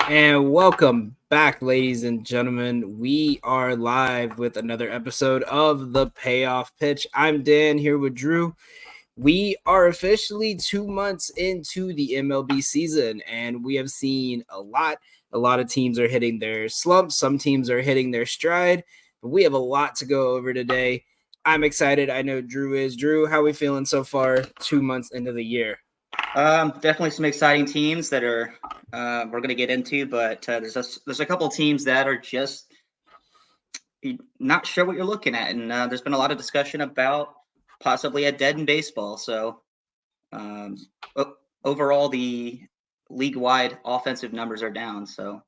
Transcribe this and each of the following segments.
And welcome back, ladies and gentlemen. We are live with another episode of the Payoff Pitch. I'm Dan here with Drew. We are officially 2 months into the MLB season, and we have seen a lot. A lot of teams are hitting their slumps, some teams are hitting their stride, but we have a lot to go over today. I'm excited. I know Drew is. Drew, how are we feeling so far 2 months into the year? Definitely some exciting teams that are we're going to get into, but there's a couple teams that are just not sure what you're looking at, and there's been a lot of discussion about possibly a dead in baseball. So um, overall, the league-wide offensive numbers are down. So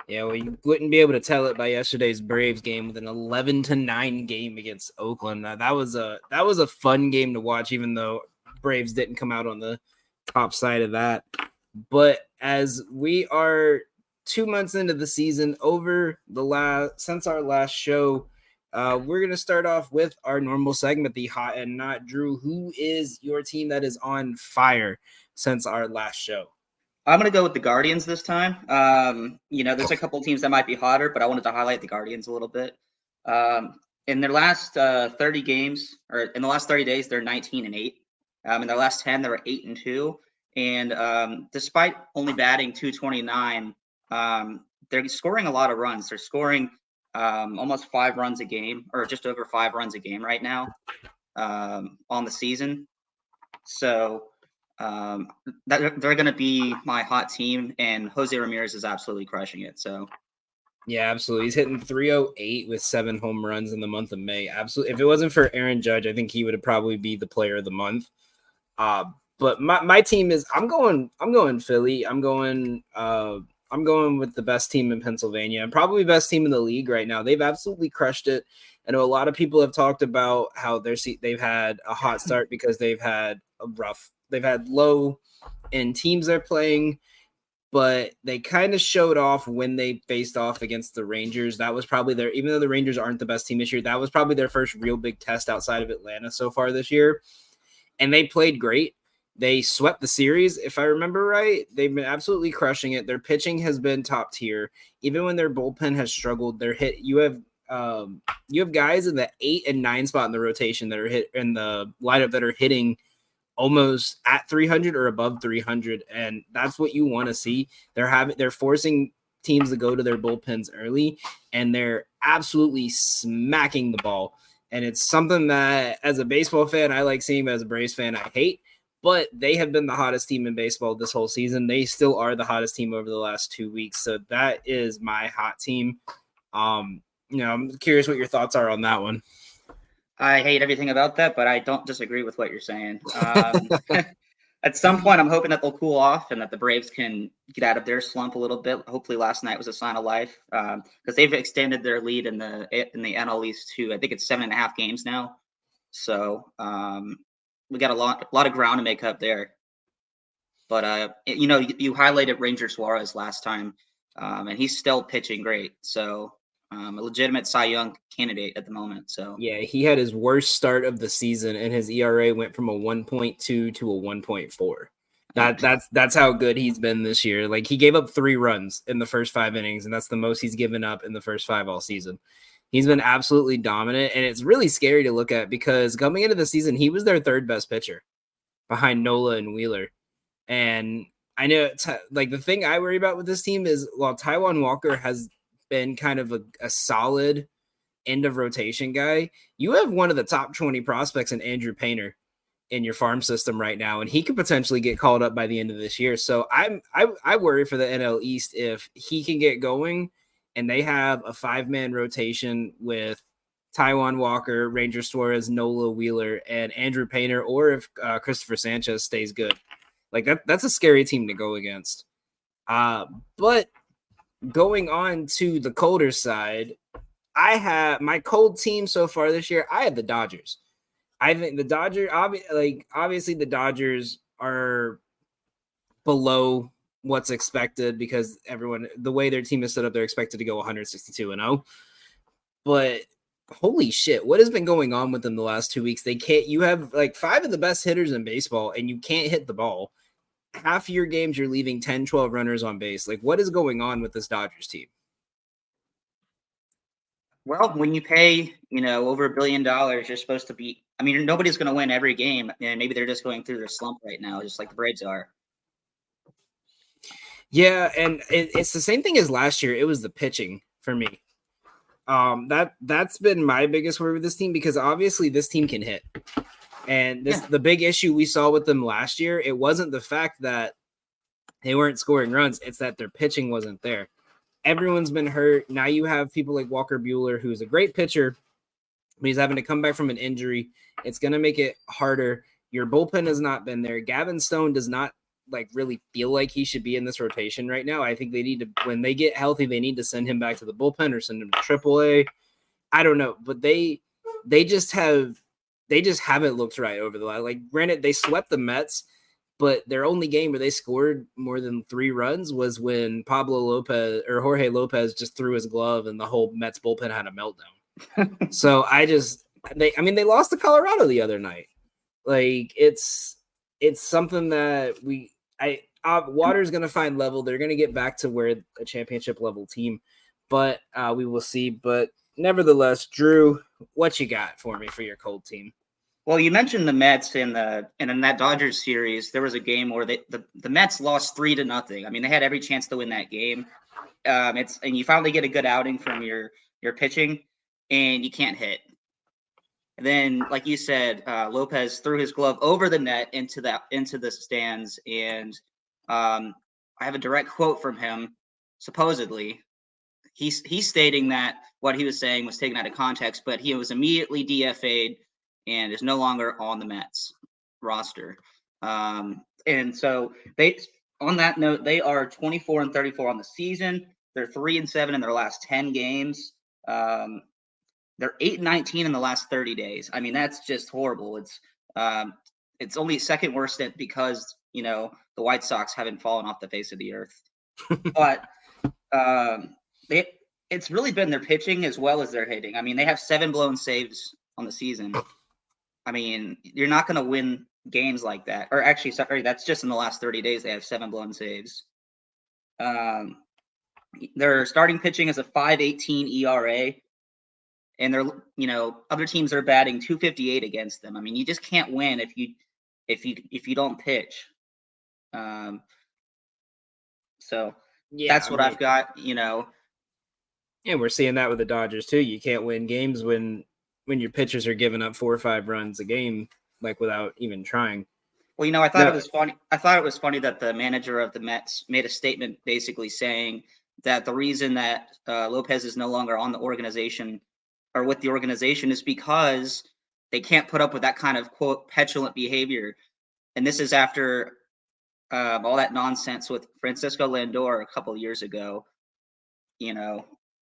Yeah, well, you wouldn't be able to tell it by yesterday's Braves game with an 11-9 game against Oakland. That was a fun game to watch, even though Braves didn't come out on the top side of that. But as we are 2 months into the season, since our last show, we're gonna start off with our normal segment, the hot and not. Drew, who is your team that is on fire since our last show? I'm going to go with the Guardians this time. There's a couple teams that might be hotter, but I wanted to highlight the Guardians a little bit. In their last 30 games, or in the last 30 days, they're 19-8. In their last 10, they were 8-2. And despite only batting 229, they're scoring a lot of runs. They're scoring almost 5 runs a game, or just over 5 runs a game right now on the season. So they're going to be my hot team, and Jose Ramirez is absolutely crushing it. So yeah, absolutely. He's hitting 308 with 7 home runs in the month of May. Absolutely. If it wasn't for Aaron Judge, I think he would have probably be the player of the month. But my team is I'm going Philly. I'm going with the best team in Pennsylvania and probably best team in the league right now. They've absolutely crushed it. I know a lot of people have talked about how they've had a hot start because they've had low in teams they're playing, but they kind of showed off when they faced off against the Rangers. That was probably even though the Rangers aren't the best team this year, that was probably their first real big test outside of Atlanta so far this year. And they played great. They swept the series, if I remember right. They've been absolutely crushing it. Their pitching has been top tier. Even when their bullpen has struggled, you have guys in the 8 and 9 spot in the rotation that are hit in the lineup that are hitting almost at 300 or above 300, and that's what you want to see. They're forcing teams to go to their bullpens early, and they're absolutely smacking the ball. And it's something that, as a baseball fan, I like seeing, but as a Braves fan, I hate. But they have been the hottest team in baseball this whole season. They still are the hottest team over the last 2 weeks. So that is my hot team. I'm curious what your thoughts are on that one. I hate everything about that, but I don't disagree with what you're saying. At some point, I'm hoping that they'll cool off and that the Braves can get out of their slump a little bit. Hopefully, last night was a sign of life because they've extended their lead in the NL East to, I think it's 7.5 games now. So we got a lot of ground to make up there. But you highlighted Ranger Suarez last time, and he's still pitching great. So a legitimate Cy Young candidate at the moment. So yeah, he had his worst start of the season, and his ERA went from a 1.2 to a 1.4. That's how good he's been this year. Like, he gave up 3 runs in the first 5 innings, and that's the most he's given up in the first 5 all season. He's been absolutely dominant, and it's really scary to look at because coming into the season, he was their 3rd best pitcher behind Nola and Wheeler. And I know, the thing I worry about with this team is, while Taijuan Walker has been kind of a solid end of rotation guy, you have one of the top 20 prospects in Andrew Painter in your farm system right now, and he could potentially get called up by the end of this year. So I worry for the NL East if he can get going and they have a 5-man rotation with Taijuan Walker, Ranger Suarez, Nola, Wheeler, and Andrew Painter, or if Christopher Sanchez stays good. Like, that's a scary team to go against. But going on to the colder side, I have my cold team so far this year. I have the Dodgers. I think the Dodgers, obviously the Dodgers are below what's expected because the way their team is set up, they're expected to go 162-0. But holy shit, what has been going on with them the last 2 weeks? You have like 5 of the best hitters in baseball, and you can't hit the ball. half your games you're leaving 10, 12 runners on base. Like, what is going on with this Dodgers team? Well, when you pay, over $1 billion, you're supposed to be. I mean, nobody's going to win every game, and maybe they're just going through their slump right now, just like the Braves are. Yeah, and it's the same thing as last year. It was the pitching for me. That's been my biggest worry with this team, because obviously this team can hit. And the big issue we saw with them last year, it wasn't the fact that they weren't scoring runs, it's that their pitching wasn't there. Everyone's been hurt. Now you have people like Walker Buehler, who's a great pitcher, but he's having to come back from an injury. It's going to make it harder. Your bullpen has not been there. Gavin Stone does not really feel like he should be in this rotation right now. I think they need to, when they get healthy, they need to send him back to the bullpen or send him to AAA. I don't know, but they just haven't looked right over the last. Granted, they swept the Mets, but their only game where they scored more than 3 runs was when Jorge Lopez just threw his glove and the whole Mets bullpen had a meltdown. So they lost to Colorado the other night. It's something that Water's going to find level. They're going to get back to where a championship level team, but we will see. But nevertheless, Drew, what you got for me for your cold team? Well, you mentioned the Mets and in that Dodgers series, there was a game where the Mets lost 3-0. I mean, they had every chance to win that game. And you finally get a good outing from your pitching, and you can't hit. And then, like you said, Lopez threw his glove over the net into the stands, and I have a direct quote from him. Supposedly, he's stating that what he was saying was taken out of context, but he was immediately DFA'd and is no longer on the Mets roster. And so on that note, they are 24-34 on the season. They're 3-7 in their last 10 games. They're 8-19 in the last 30 days. I mean, that's just horrible. It's only second worst because, the White Sox haven't fallen off the face of the earth. But it's really been their pitching as well as their hitting. I mean, they have 7 blown saves on the season. I mean, you're not going to win games like that. Or actually, sorry, that's just in the last 30 days. They have 7 blown saves. Their starting pitching is a 5.18 ERA, and they're other teams are batting 258 against them. I mean, you just can't win if you don't pitch. So that's what I've got. And we're seeing that with the Dodgers too. You can't win games when your pitchers are giving up 4 or 5 runs a game, without even trying. Well, I thought it was funny. I thought it was funny that the manager of the Mets made a statement basically saying that the reason that Lopez is no longer on the organization or with the organization is because they can't put up with that kind of, quote, petulant behavior. And this is after all that nonsense with Francisco Lindor a couple of years ago. So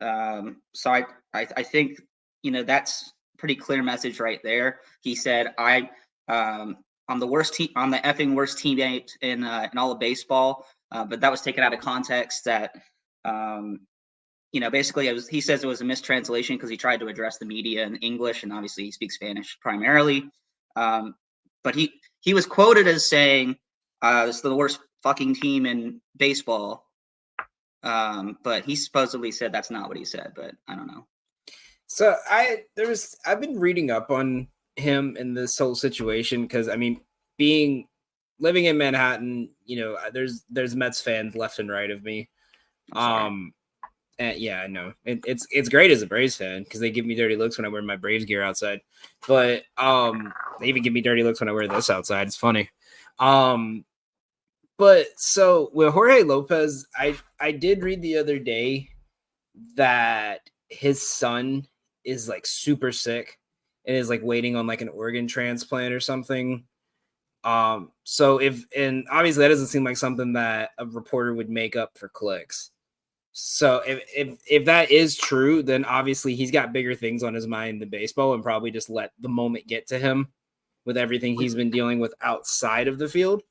I think, that's pretty clear message right there. He said, I'm the worst team, I'm the effing worst teammate in all of baseball. But that was taken out of context that, basically he says it was a mistranslation because he tried to address the media in English, and obviously he speaks Spanish primarily. But he was quoted as saying, this is the worst fucking team in baseball. But he supposedly said that's not what he said, but I don't know. So I've been reading up on him in this whole situation because, I mean, living in Manhattan, there's Mets fans left and right of me. And yeah, I know it's great as a Braves fan because they give me dirty looks when I wear my Braves gear outside, but they even give me dirty looks when I wear this outside. It's funny. But so with Jorge Lopez, I did read the other day that his son is super sick and is waiting on an organ transplant or something. So and obviously that doesn't seem like something that a reporter would make up for clicks. So if that is true, then obviously he's got bigger things on his mind than baseball and probably just let the moment get to him with everything he's been dealing with outside of the field.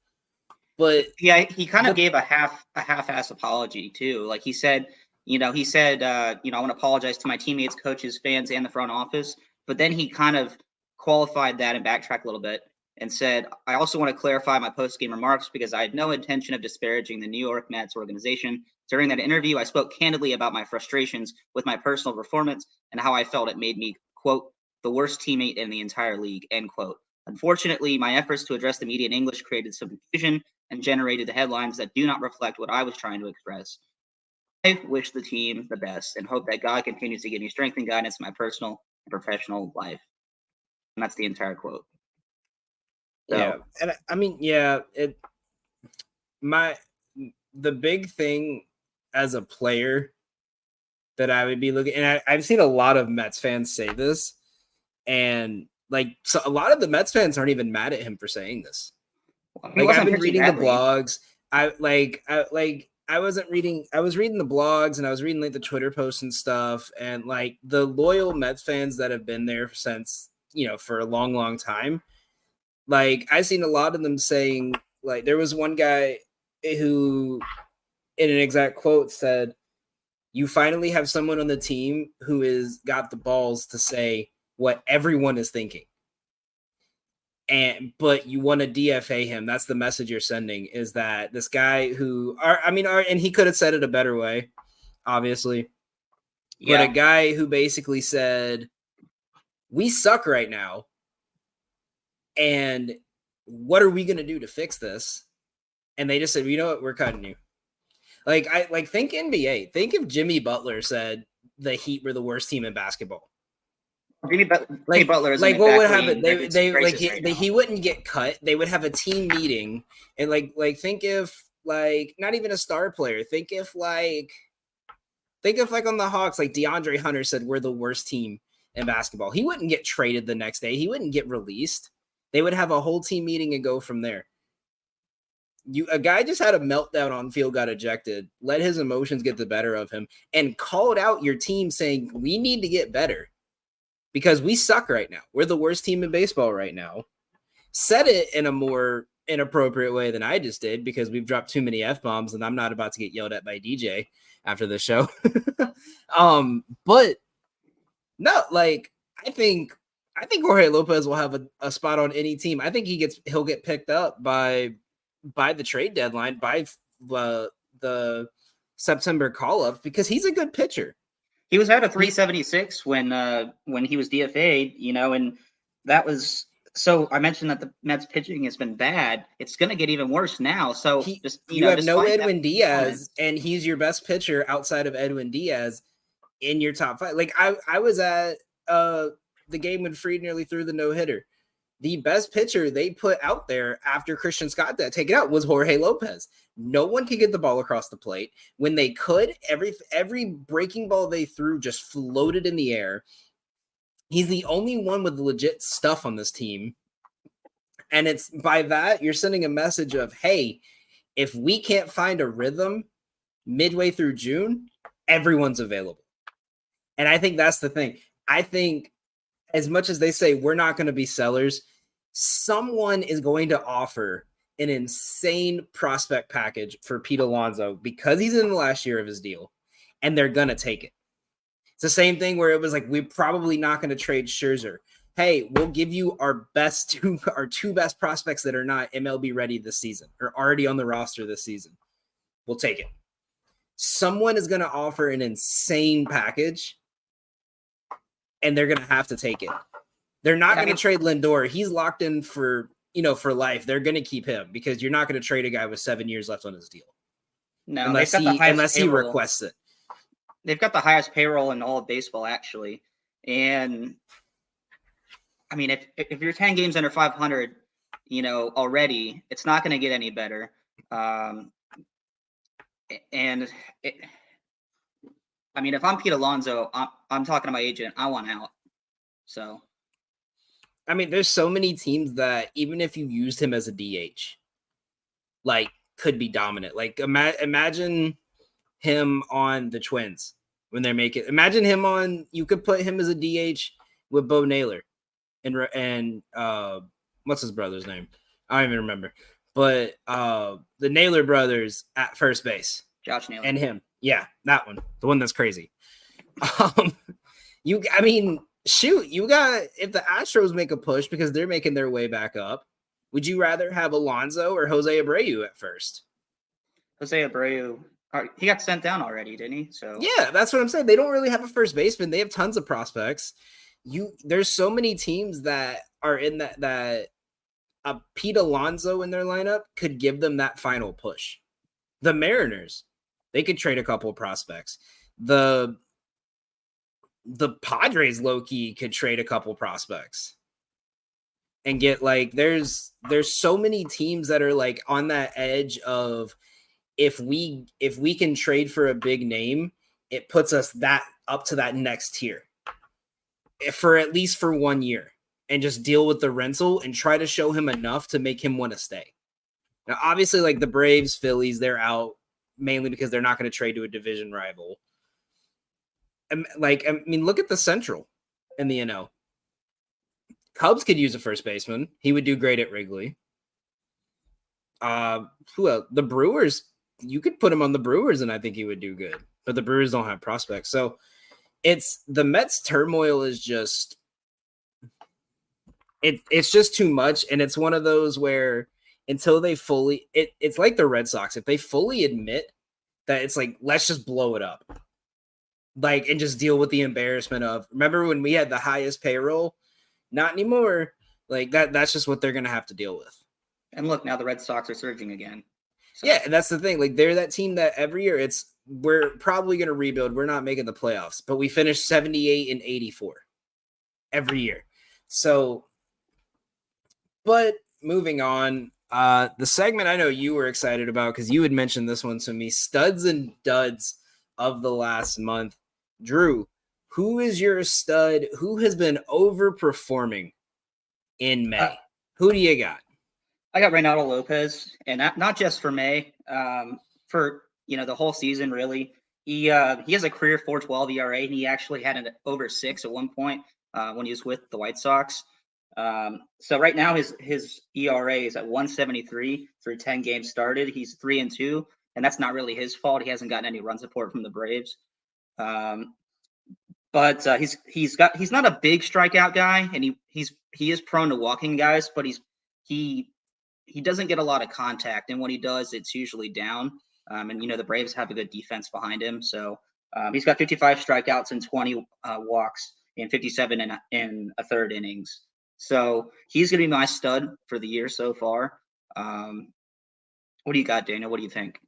But yeah, he kind of gave a half-ass apology too. He said, I want to apologize to my teammates, coaches, fans, and the front office. But then he kind of qualified that and backtracked a little bit and said, I also want to clarify my post-game remarks because I had no intention of disparaging the New York Mets organization. During that interview, I spoke candidly about my frustrations with my personal performance and how I felt it made me, quote, the worst teammate in the entire league, end quote. Unfortunately, my efforts to address the media in English created some confusion and generated the headlines that do not reflect what I was trying to express. I wish the team the best and hope that God continues to give me strength and guidance in my personal and professional life. And that's the entire quote. So, Yeah, and I mean, the big thing as a player that I would be looking, and I've seen a lot of Mets fans say this, and like, so a lot of the Mets fans aren't even mad at him for saying this. Like, I've been reading the blogs. I was reading the blogs and I was reading like the Twitter posts and stuff, and like the loyal Mets fans that have been there since, for a long, long time. Like, I've seen a lot of them saying, like, there was one guy who, in an exact quote, said, "You finally have someone on the team who is got the balls to say what everyone is thinking. But you want to DFA him. That's the message you're sending, is that this guy and he could have said it a better way, obviously. Yeah. But a guy who basically said, we suck right now. And what are we going to do to fix this? And they just said, you know what? We're cutting you. Like, think NBA. Think if Jimmy Butler said the Heat were the worst team in basketball. Jimmy Butler is like what would happen? He wouldn't get cut. They would have a team meeting and like think if like not even a star player. Think if like on the Hawks, like DeAndre Hunter said we're the worst team in basketball. He wouldn't get traded the next day. He wouldn't get released. They would have a whole team meeting and go from there. A guy just had a meltdown on field, got ejected, let his emotions get the better of him, and called out your team saying, we need to get better because we suck right now. We're the worst team in baseball right now. Said it in a more inappropriate way than I just did because we've dropped too many F-bombs and I'm not about to get yelled at by DJ after the show. But no, like, I think Jorge Lopez will have a spot on any team. I think he'll get picked up by the trade deadline, by the September call-up, because he's a good pitcher. He was at a 376 when he was DFA'd, and that was so. I mentioned that the Mets pitching has been bad. It's going to get even worse now. So you have no Edwin Diaz, and he's your best pitcher outside of Edwin Diaz in your top five. Like I was at the game when Fried nearly threw the no-hitter. The best pitcher they put out there after Christian Scott got taken out was Jorge Lopez. No one could get the ball across the plate. When they could, every breaking ball they threw just floated in the air. He's the only one with legit stuff on this team. And it's by that, you're sending a message of, hey, if we can't find a rhythm midway through June, everyone's available. And I think that's the thing. I think as much as they say we're not going to be sellers, someone is going to offer an insane prospect package for Pete Alonso because he's in the last year of his deal, and they're going to take it. It's the same thing where it was like, we're probably not going to trade Scherzer. Hey, we'll give you our two best prospects that are not MLB ready this season or already on the roster this season. We'll take it. Someone is going to offer an insane package, and they're going to have to take it. They're not going to trade Lindor. He's locked in for life. They're going to keep him because you're not going to trade a guy with 7 years left on his deal. No, unless he requests it. They've got the highest payroll in all of baseball, actually. And I mean, if you're 10 games under 500, already, it's not going to get any better. I mean, if I'm Pete Alonso, I'm talking to my agent. I want out. So, I mean, there's so many teams that even if you used him as a DH, like, could be dominant. Like, imagine him on the Twins when they're making. Imagine him on. You could put him as a DH with Bo Naylor, and what's his brother's name? I don't even remember. But the Naylor brothers at first base, Josh Naylor, and him. Yeah, that one, the one that's crazy. You got if the Astros make a push because they're making their way back up, Would you rather have Alonso or Jose Abreu at first? Jose Abreu, he got sent down already, didn't he? So Yeah, that's what I'm saying. They don't really have a first baseman. They have tons of prospects. There's so many teams that are in that Pete Alonso in their lineup could give them that final push. The Mariners, they could trade a couple of prospects. The Padres low-key could trade a couple prospects and get like there's so many teams that are like on that edge of if we can trade for a big name, it puts us that up to that next tier for at least for 1 year and just deal with the rental and try to show him enough to make him want to stay. Now, obviously, like the Braves, Phillies, they're out mainly because they're not going to trade to a division rival. Like, I mean, look at the Central in the NL. Cubs could use a first baseman. He would do great at Wrigley. Who else? The Brewers, you could put him on the Brewers and I think he would do good. But the Brewers don't have prospects. So it's the Mets turmoil is just it's just too much. And it's one of those where until they fully it's like the Red Sox. If they fully admit that it's like, let's just blow it up. Like, and just deal with the embarrassment of, remember when we had the highest payroll? Not anymore. Like that's just what they're gonna have to deal with. And look, now the Red Sox are surging again. So. Yeah, and that's the thing. Like they're that team that every year we're probably gonna rebuild. We're not making the playoffs, but we finished 78 and 84 every year. So, but moving on, the segment I know you were excited about because you had mentioned this one to me, studs and duds of the last month. Drew, who is your stud? Who has been overperforming in May? Who do you got? I got Reynaldo Lopez, and not just for May, for the whole season really. He has a career 4.12 ERA, and he actually had an over 6 at one point when he was with the White Sox. So right now his ERA is at 1.73 through 10 games started. He's 3-2, and that's not really his fault. He hasn't gotten any run support from the Braves. But he's not a big strikeout guy, and he is prone to walking guys, but he doesn't get a lot of contact, and when he does, it's usually down. And the Braves have a good defense behind him, so he's got 55 strikeouts and 20 walks in 57 and a third innings. So he's going to be my stud for the year so far. What do you got, Daniel? What do you think?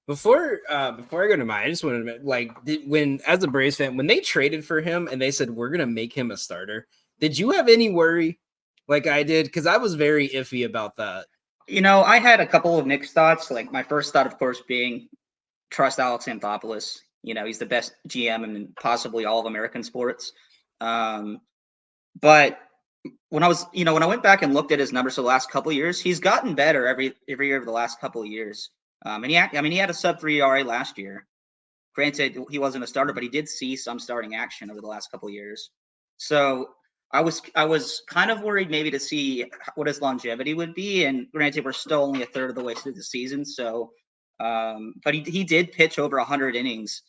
Before I go to mine, I just wanted to as a Braves fan, when they traded for him and they said we're gonna make him a starter, did you have any worry like I did? Because I was very iffy about that. I had a couple of mixed thoughts. Like my first thought, of course, being trust Alex Anthopoulos. He's the best GM in possibly all of American sports. But when I went back and looked at his numbers for the last couple of years, he's gotten better every year over the last couple of years. And he had a sub-3 ERA last year. Granted, he wasn't a starter, but he did see some starting action over the last couple of years. So I was kind of worried maybe to see what his longevity would be. And granted, we're still only a third of the way through the season. So, but he did pitch over 100 innings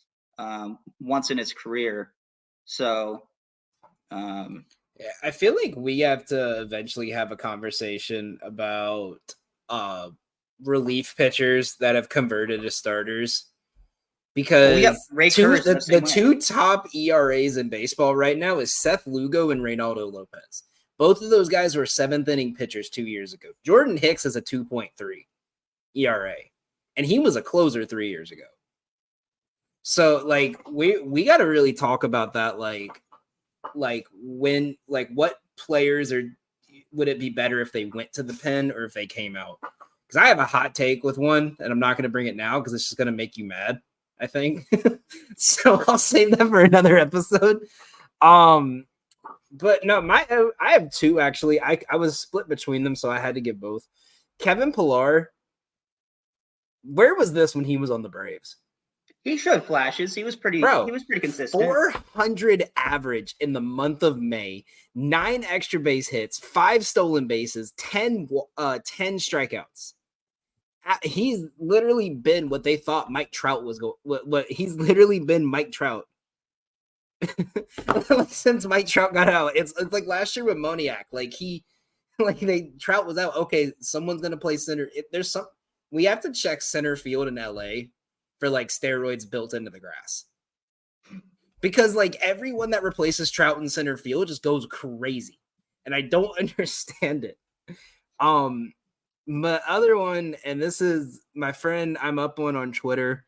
once in his career. So, I feel like we have to eventually have a conversation about relief pitchers that have converted to starters, because we have the two top ERAs in baseball right now is Seth Lugo and Reynaldo Lopez. Both of those guys were 7th inning pitchers 2 years ago. Jordan Hicks has a 2.3 ERA, and he was a closer 3 years ago. So like we got to really talk about that. Like what players would it be better if they went to the pen or if they came out? Because I have a hot take with one, and I'm not going to bring it now because it's just going to make you mad, I think. So I'll save that for another episode. But no, I have two actually. I was split between them, so I had to give both. Kevin Pillar, where was this when he was on the Braves? He showed flashes. He was pretty consistent. 400 average in the month of May, 9 extra base hits, 5 stolen bases, 10 strikeouts. He's literally been what they thought Mike Trout was going. What he's literally been Mike Trout since Mike Trout got out. It's like last year with Moniak. Like he Trout was out. Okay, someone's gonna play center. We have to check center field in LA for like steroids built into the grass. Because like everyone that replaces Trout in center field just goes crazy. And I don't understand it. My other one, and this is my friend I'm up on Twitter,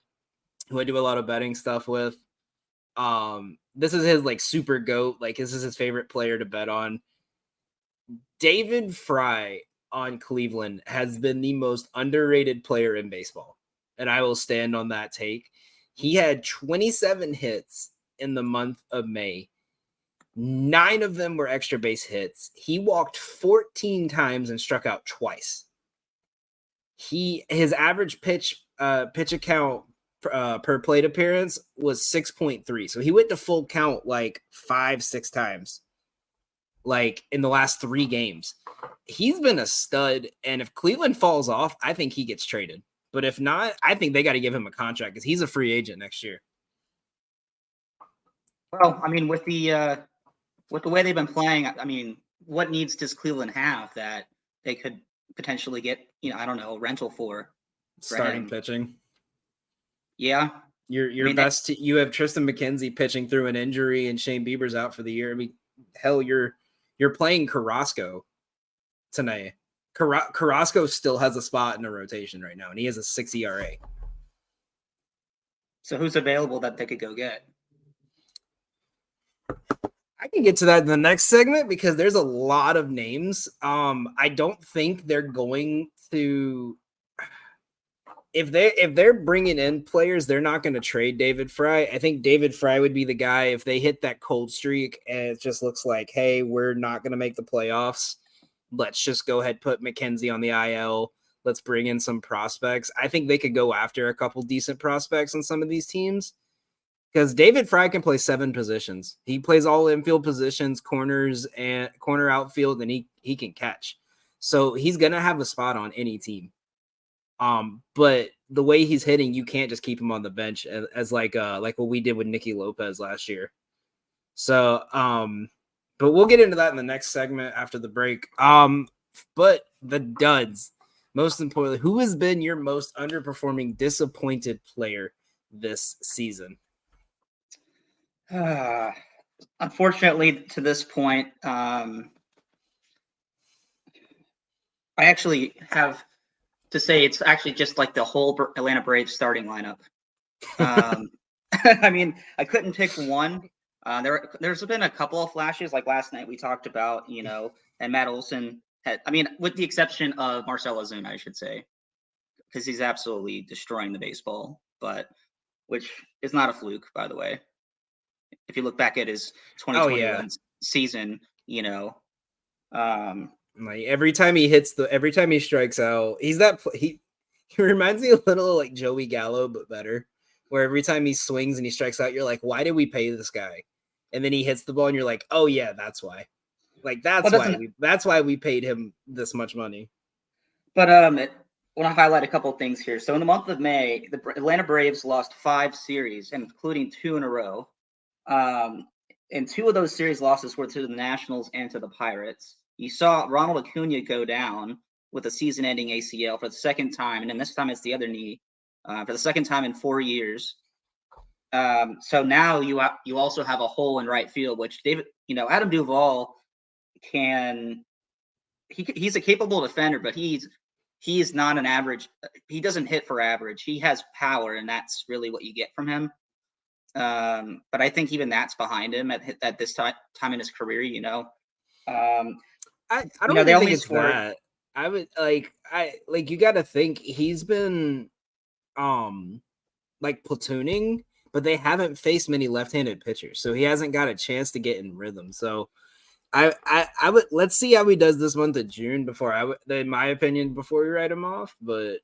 who I do a lot of betting stuff with. This is his like super goat, like this is his favorite player to bet on. David Fry on Cleveland has been the most underrated player in baseball, and I will stand on that take. He had 27 hits in the month of May. 9 of them were extra base hits. He walked 14 times and struck out twice. His average pitch account per plate appearance was 6.3. So he went to full count like 5-6 times, like in the last 3 games. He's been a stud, and if Cleveland falls off, I think he gets traded. But if not, I think they got to give him a contract because he's a free agent next year. Well, I mean, with the way they've been playing, I mean, what needs does Cleveland have that they could potentially get, I don't know, a rental for starting pitching? Yeah. You have Tristan McKenzie pitching through an injury and Shane Bieber's out for the year. I mean, hell, you're playing Carrasco tonight. Carrasco still has a spot in the rotation right now, and he has a 6 ERA. So who's available that they could go get? I can get to that in the next segment because there's a lot of names. I don't think they're going to. If they're bringing in players, they're not going to trade David Fry. I think David Fry would be the guy if they hit that cold streak and it just looks like, hey, we're not going to make the playoffs. Let's just go ahead, put McKenzie on the IL. Let's bring in some prospects. I think they could go after a couple decent prospects on some of these teams because David Fry can play 7 positions. He plays all infield positions, corners and corner outfield, and he can catch. So he's going to have a spot on any team. But the way he's hitting, you can't just keep him on the bench as like what we did with Nicky Lopez last year. So, but we'll get into that in the next segment after the break. But the duds, most importantly, who has been your most underperforming, disappointed player this season? Unfortunately, to this point, I actually have to say it's actually just like the whole Atlanta Braves starting lineup. I mean, I couldn't pick one. There's been a couple of flashes, like last night we talked about, and Matt Olson with the exception of Marcell Ozuna, I should say, because he's absolutely destroying the baseball, which is not a fluke, by the way. If you look back at his 2021 season, like every time he strikes out, he reminds me a little like Joey Gallo, but better. Where every time he swings and he strikes out, you're like, why did we pay this guy? And then he hits the ball, and you're like, oh yeah, that's why. Like that's why we paid him this much money. But I want to highlight a couple of things here. So in the month of May, the Atlanta Braves lost 5 series, including 2 in a row. And 2 of those series losses were to the Nationals and to the Pirates. You saw Ronald Acuna go down with a season-ending ACL for the second time, and then this time it's the other knee for the second time in 4 years. So now you also have a hole in right field, which Adam Duvall he's a capable defender, but he is not an average. He doesn't hit for average. He has power, and that's really what you get from him. But I think even that's behind him at this time in his career. I don't even think it's that. I would you got to think he's been like platooning, but they haven't faced many left-handed pitchers, so he hasn't got a chance to get in rhythm. So I would let's see how he does this month of June in my opinion, before we write him off. But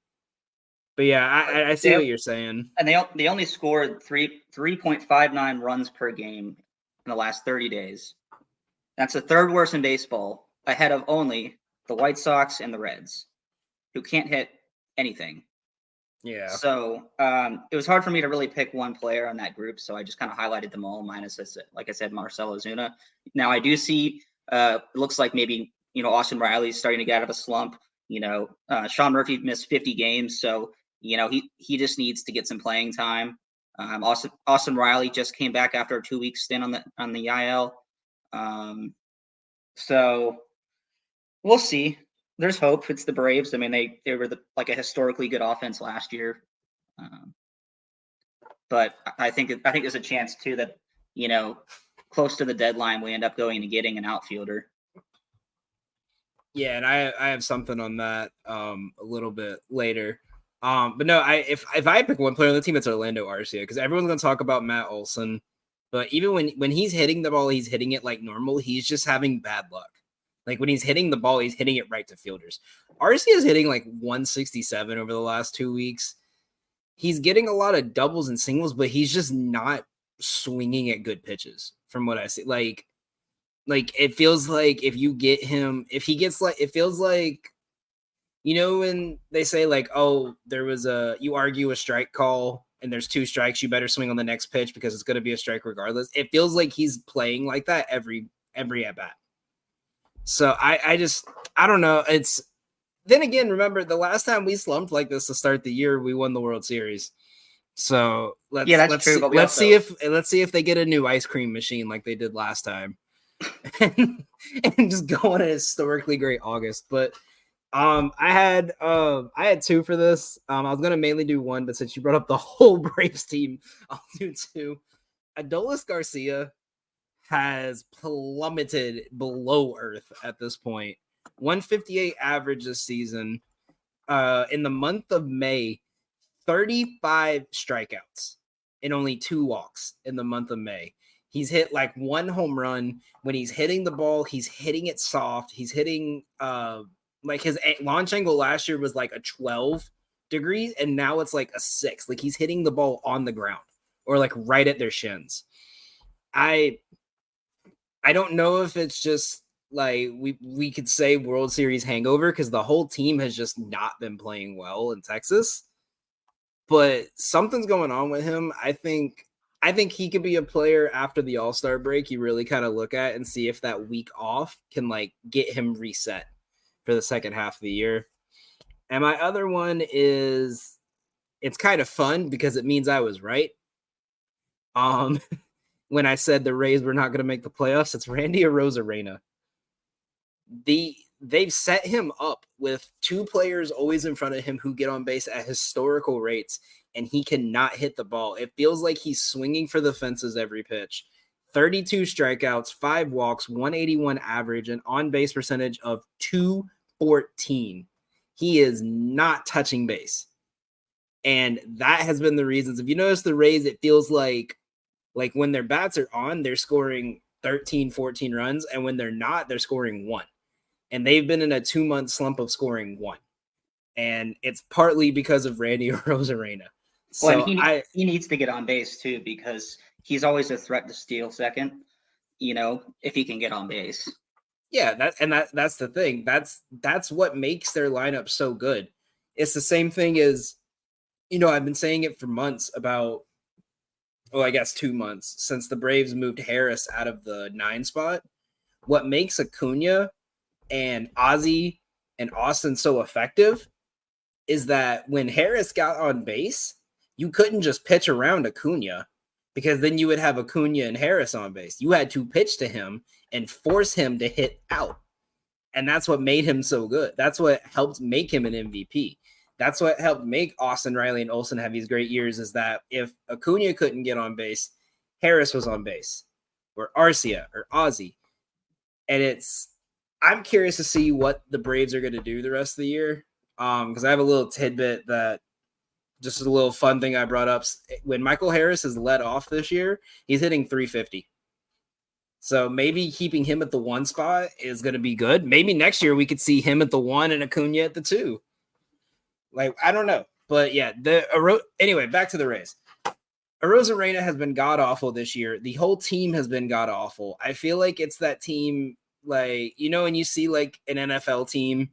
yeah, I see what you're saying. And they only scored 3.59 runs per game in the last 30 days. That's the 3rd worst in baseball, ahead of only the White Sox and the Reds, who can't hit anything. Yeah. So it was hard for me to really pick one player on that group, so I just kind of highlighted them all, minus, like I said, Marcell Ozuna. Now I do see it looks like maybe Austin Riley's starting to get out of a slump. Sean Murphy missed 50 games, so he just needs to get some playing time. Austin Riley just came back after a 2-week stint on the IL. So we'll see. There's hope. It's the Braves. I mean, they were a historically good offense last year. But I think there's a chance too that close to the deadline we end up going and getting an outfielder. Yeah, and I have something on that a little bit later. But no, if I pick one player on the team, it's Orlando Arcia, because everyone's gonna talk about Matt Olson, but even when he's hitting the ball, he's hitting it like normal. He's just having bad luck. Like when he's hitting the ball, he's hitting it right to fielders. Arcia is hitting like 167 over the last 2 weeks. He's getting a lot of doubles and singles, but he's just not swinging at good pitches from what I see. Like it feels like if you get him, if he gets like, it feels like, when they say like, oh, you argue a strike call and there's 2 strikes, you better swing on the next pitch because it's going to be a strike regardless. It feels like he's playing like that every at bat. So I don't know. Then again, remember the last time we slumped like this to start the year, we won the World Series. So let's see if they get a new ice cream machine like they did last time, and just go on a historically great August. But I had 2 for this. I was gonna mainly do 1, but since you brought up the whole Braves team, I'll do 2. Adolis Garcia has plummeted below earth at this point. 158 average this season. In the month of May, 35 strikeouts and only 2 walks in the month of May. He's hit like 1 home run. When he's hitting the ball, he's hitting it soft. He's hitting like his launch angle last year was like a 12 degrees, and now it's like a 6. Like he's hitting the ball on the ground or like right at their shins. I don't know if it's just like we could say World Series hangover because the whole team has just not been playing well in Texas. But something's going on with him. I think he could be a player after the All-Star break you really kind of look at and see if that week off can like get him reset for the second half of the year. And my other one is, it's kind of fun because it means I was right. When I said the Rays were not going to make the playoffs, it's Randy Arozarena. They've set him up with 2 players always in front of him who get on base at historical rates, and he cannot hit the ball. It feels like he's swinging for the fences every pitch. 32 strikeouts, 5 walks, 181 average, an on-base percentage of .214. He is not touching base. And that has been the reasons. If you notice the Rays, it feels like when their bats are on, they're scoring 13, 14 runs. And when they're not, they're scoring 1. And they've been in a 2-month slump of scoring 1. And it's partly because of Randy Arozarena. So he needs to get on base too, because he's always a threat to steal second, if he can get on base. Yeah, that's the thing. That's what makes their lineup so good. It's the same thing as, I've been saying it for months about, I guess 2 months since the Braves moved Harris out of the 9 spot. What makes Acuna and Ozzy and Austin so effective is that when Harris got on base, you couldn't just pitch around Acuna, because then you would have Acuna and Harris on base. You had to pitch to him and force him to hit out. And that's what made him so good. That's what helped make him an MVP. That's what helped make Austin Riley and Olsen have these great years, is that if Acuna couldn't get on base, Harris was on base, or Arcia or Ozzy. And I'm curious to see what the Braves are going to do the rest of the year. Because I have a little tidbit that, just a little fun thing I brought up. When Michael Harris is let off this year, he's hitting 350. So maybe keeping him at the 1 spot is going to be good. Maybe next year we could see him at the 1 and Acuna at the 2. Like, I don't know. But yeah, anyway, back to the Rays. Arozarena has been god-awful this year. The whole team has been god-awful. I feel like it's that team, like, when you see like an NFL team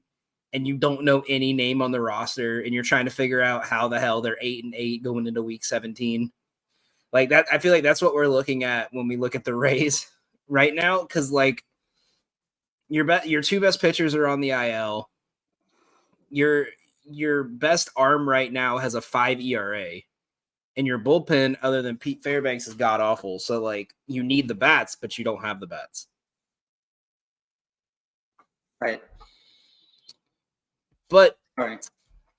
and you don't know any name on the roster and you're trying to figure out how the hell they're 8-8 going into week 17. Like that, I feel like that's what we're looking at when we look at the Rays right now. Cause like Your two best pitchers are on the IL. Your best arm right now has a 5 ERA, and your bullpen, other than Pete Fairbanks, is god awful. So like you need the bats, but you don't have the bats. Right. But All right.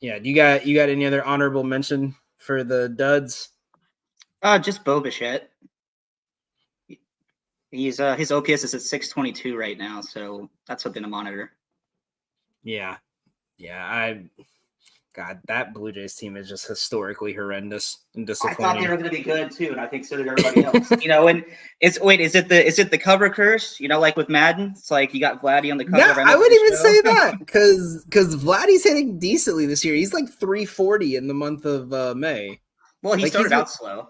yeah, you got any other honorable mention for the duds? Just Bo Bichette. He's his OPS is at 622 right now, so that's something to monitor. Yeah. God, that Blue Jays team is just historically horrendous and disappointing. I thought they were going to be good too, and I think so did everybody else. And is it the cover curse? Like with Madden, it's like you got Vladdy on the cover. No, of I wouldn't even show. say that because Vladdy's hitting decently this year. He's like 340 in the month of May. Well, he started out slow.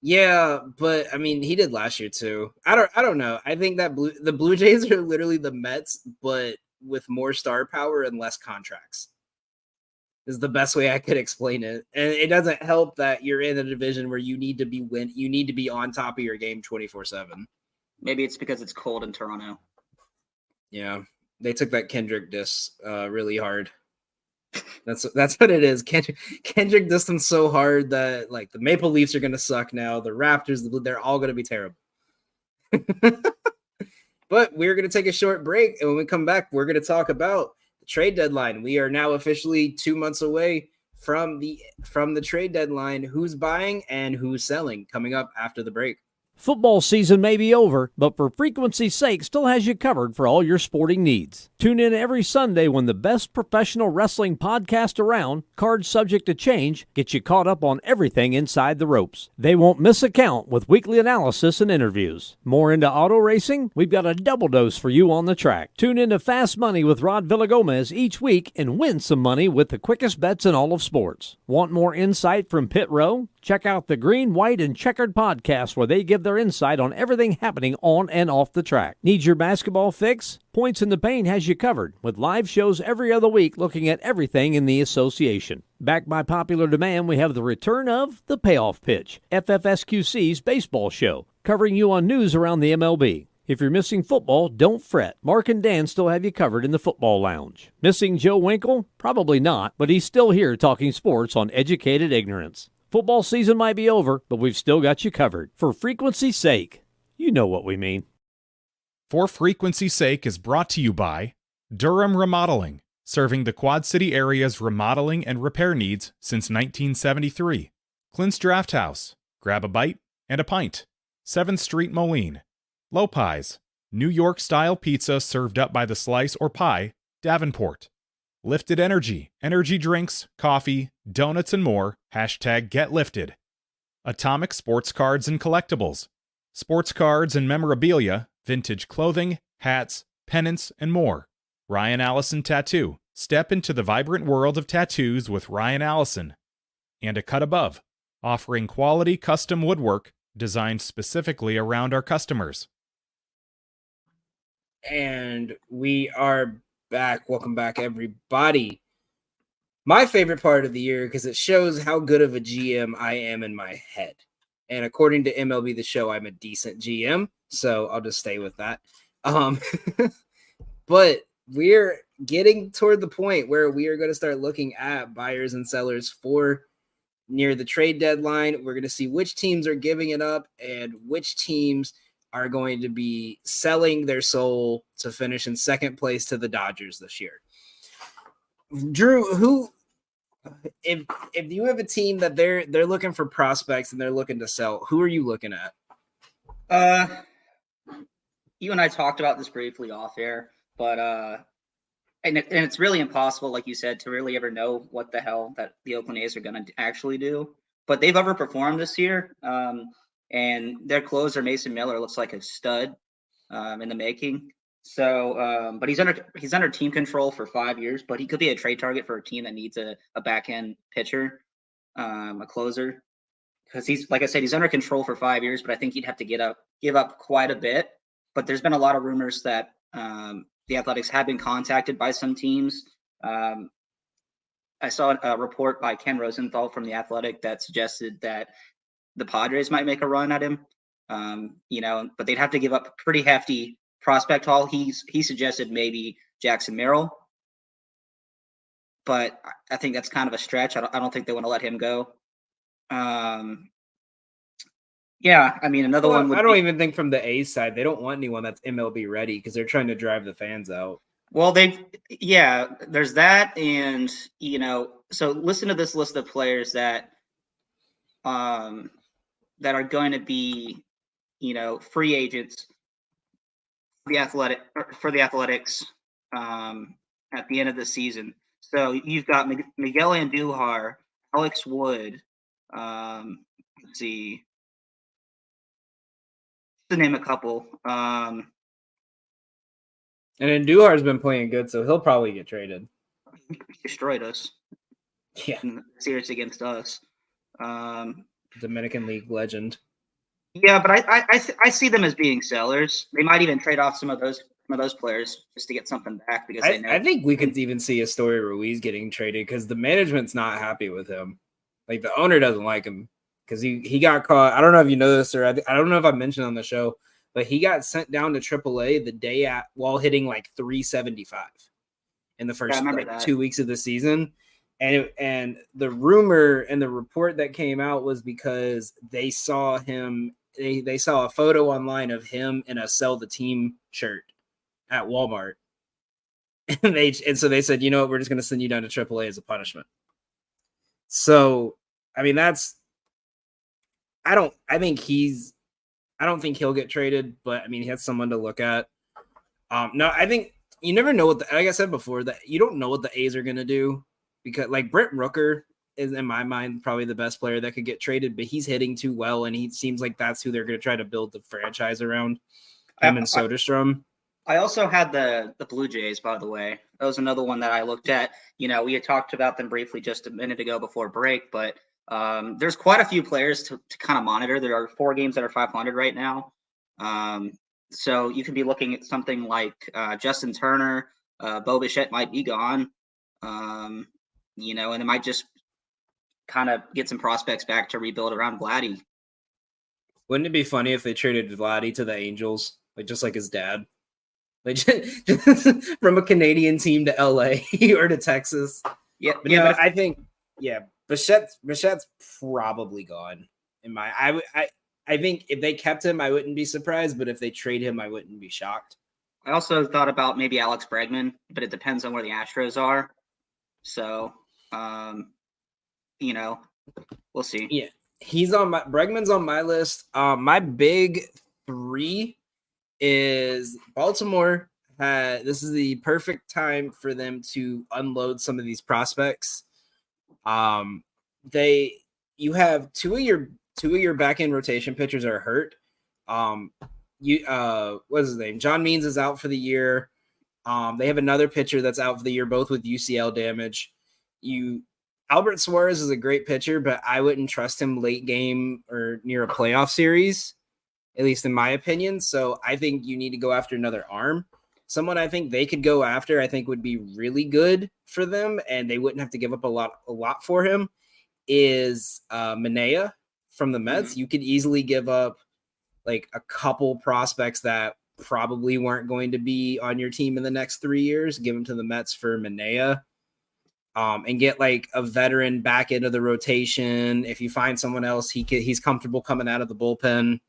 Yeah, but I mean, he did last year too. I don't know. I think that the Blue Jays are literally the Mets, but with more star power and less contracts. Is the best way I could explain it. And it doesn't help that you're in a division where you need to be on top of your game 24/7. Maybe it's because it's cold in Toronto. Yeah. They took that Kendrick diss really hard. That's what it is. Kendrick dissed them so hard that like the Maple Leafs are gonna suck now. The Raptors, they're all gonna be terrible. But we're gonna take a short break, and when we come back, we're gonna talk about trade deadline. We are now officially 2 months away from the trade deadline. Who's buying and who's selling? Coming up after the break. Football season may be over, but for frequency's sake, still has you covered for all your sporting needs. Tune in every Sunday when the best professional wrestling podcast around, Cards Subject to Change, gets you caught up on everything inside the ropes. They won't miss a count with weekly analysis and interviews. More into auto racing? We've got a double dose for you on the track. Tune in to Fast Money with Rod Villagomez each week and win some money with the quickest bets in all of sports. Want more insight from Pit Row? Check out the Green, White, and Checkered podcast where they give their insight on everything happening on and off the track. Need your basketball fix? Points in the Paint has you covered with live shows every other week looking at everything in the association. Backed by popular demand, we have the return of The Payoff Pitch, FFSQC's baseball show, covering you on news around the MLB. If you're missing football, don't fret. Mark and Dan still have you covered in the football lounge. Missing Joe Winkle? Probably not, but he's still here talking sports on Educated Ignorance. Football season might be over, but we've still got you covered. For frequency's sake, you know what we mean. For Frequency's Sake is brought to you by Durham Remodeling, serving the Quad City area's remodeling and repair needs since 1973. Clint's Draft House, grab a bite and a pint. 7th Street Moline. Lopez, New York-style pizza served up by the slice or pie, Davenport. Lifted Energy, energy drinks, coffee, donuts, and more. #GetLifted. Atomic Sports Cards and Collectibles. Sports cards and memorabilia, vintage clothing, hats, pennants, and more. Ryan Allison Tattoo. Step into the vibrant world of tattoos with Ryan Allison. And A Cut Above, offering quality custom woodwork designed specifically around our customers. And we are back. Welcome back, everybody. My favorite part of the year because it shows how good of a GM I am in my head. And according to MLB The Show, I'm a decent GM, so I'll just stay with that. But we're getting toward the point where we are going to start looking at buyers and sellers for near the trade deadline. We're going to see which teams are giving it up and which teams are going to be selling their soul to finish in second place to the Dodgers this year. Drew, if you have a team that they're looking for prospects and they're looking to sell, who are you looking at? You and I talked about this briefly off air, but and it's really impossible, like you said, to really ever know what the hell that the Oakland A's are going to actually do. But they've overperformed this year. And their closer, Mason Miller, looks like a stud in the making. So, but he's under team control for 5 years, but he could be a trade target for a team that needs a back end pitcher, a closer, because he's, like I said, he's under control for 5 years. But I think he'd have to give up quite a bit. But there's been a lot of rumors that the Athletics have been contacted by some teams. I saw a report by Ken Rosenthal from The Athletic that suggested that the Padres might make a run at him, but they'd have to give up pretty hefty prospect haul, he suggested maybe Jackson Merrill, but I think that's kind of a stretch. I don't think they want to let him go. Yeah, I mean, another one would I don't be, even think from the A's side, they don't want anyone that's MLB ready because they're trying to drive the fans out. well, there's that. And, so listen to this list of players that are going to be, free agents for the Athletics at the end of the season. So you've got Miguel Andujar, Alex Wood, let's see, to name a couple. And Andujar's been playing good, so he'll probably get traded. He destroyed us. Yeah. In the series against us. Dominican League legend. Yeah, but I see them as being sellers. They might even trade off some of those players just to get something back because they know. I think we could even see a story Ruiz getting traded because the management's not happy with him. Like the owner doesn't like him because he got caught. I don't know if you know this or I don't know if I mentioned on the show, but he got sent down to AAA the day while hitting like 375 in the first 2 weeks of the season. And the rumor and the report that came out was because they saw him. They saw a photo online of him in a sell the team shirt at Walmart. And so they said, you know what, we're just going to send you down to AAA as a punishment. So, I mean, I don't think he'll get traded, but I mean, he has someone to look at. No, I think you never know like I said before, that you don't know what the A's are going to do because like Brent Rooker is in my mind probably the best player that could get traded, but he's hitting too well. And he seems like that's who they're going to try to build the franchise around, him and Soderstrom. I also had the Blue Jays, by the way. That was another one that I looked at. We had talked about them briefly just a minute ago before break, but there's quite a few players to kind of monitor. There are 4 games that are 500 right now. So you could be looking at something like Justin Turner, Bo Bichette might be gone, and it might just kind of get some prospects back to rebuild around Vladdy. Wouldn't it be funny if they traded Vladdy to the Angels, like just like his dad? Like from a Canadian team to LA or to Texas. Yeah, but yeah. I think Bichette's probably gone. I think if they kept him, I wouldn't be surprised. But if they trade him, I wouldn't be shocked. I also thought about maybe Alex Bregman, but it depends on where the Astros are. So, we'll see. Yeah, Bregman's on my list. My big 3 is Baltimore. This is the perfect time for them to unload some of these prospects. You have two of your back end rotation pitchers are hurt. What's his name? John Means is out for the year. They have another pitcher that's out for the year, both with UCL damage. Albert Suarez is a great pitcher, but I wouldn't trust him late game or near a playoff series, at least in my opinion. So I think you need to go after another arm. Someone I think they could go after, I think would be really good for them, and they wouldn't have to give up a lot for him, is Manaea from the Mets. Mm-hmm. You could easily give up like a couple prospects that probably weren't going to be on your team in the next 3 years, give them to the Mets for Manaea. And get like a veteran back into the rotation. If you find someone else, he's comfortable coming out of the bullpen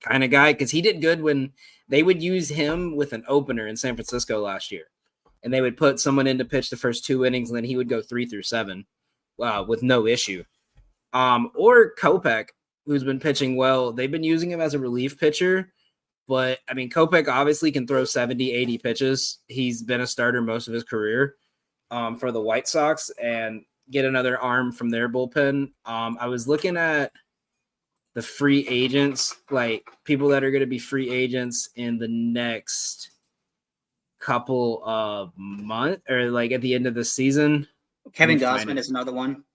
kind of guy, because he did good when they would use him with an opener in San Francisco last year, and they would put someone in to pitch the first 2 innings, and then he would go 3 through 7 with no issue. Or Kopech, who's been pitching well. They've been using him as a relief pitcher, but I mean, Kopech obviously can throw 70, 80 pitches. He's been a starter most of his career for the White Sox, and get another arm from their bullpen. I was looking at the free agents, like people that are going to be free agents in the next couple of months, or like at the end of the season. Kevin Gausman is another one.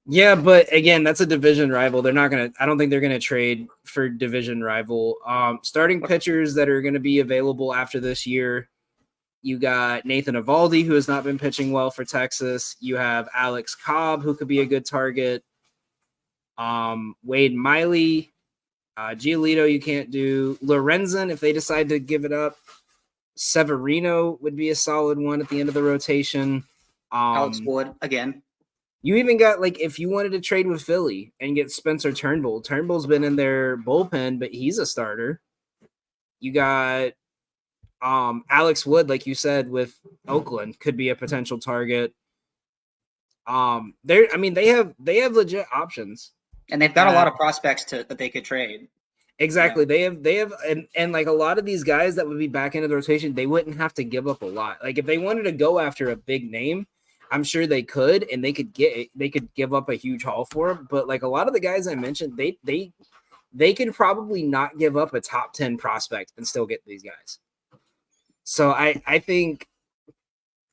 Yeah, but again, that's a division rival. I don't think they're going to trade for division rival. Starting pitchers that are going to be available after this year. You got Nathan Eovaldi, who has not been pitching well for Texas. You have Alex Cobb, who could be a good target. Wade Miley, Giolito, you can't do. Lorenzen, if they decide to give it up. Severino would be a solid one at the end of the rotation. Alex Wood again. You even got, like, if you wanted to trade with Philly and get Spencer Turnbull. Turnbull's been in their bullpen, but he's a starter. You got Alex Wood, like you said, with Oakland, could be a potential target. They have legit options. And they've got a lot of prospects that they could trade. Exactly. Yeah. They have and like a lot of these guys that would be back into the rotation, they wouldn't have to give up a lot. Like if they wanted to go after a big name, I'm sure they could, and they could give up a huge haul for him. But like a lot of the guys I mentioned, they could probably not give up a top 10 prospect and still get these guys. So I think,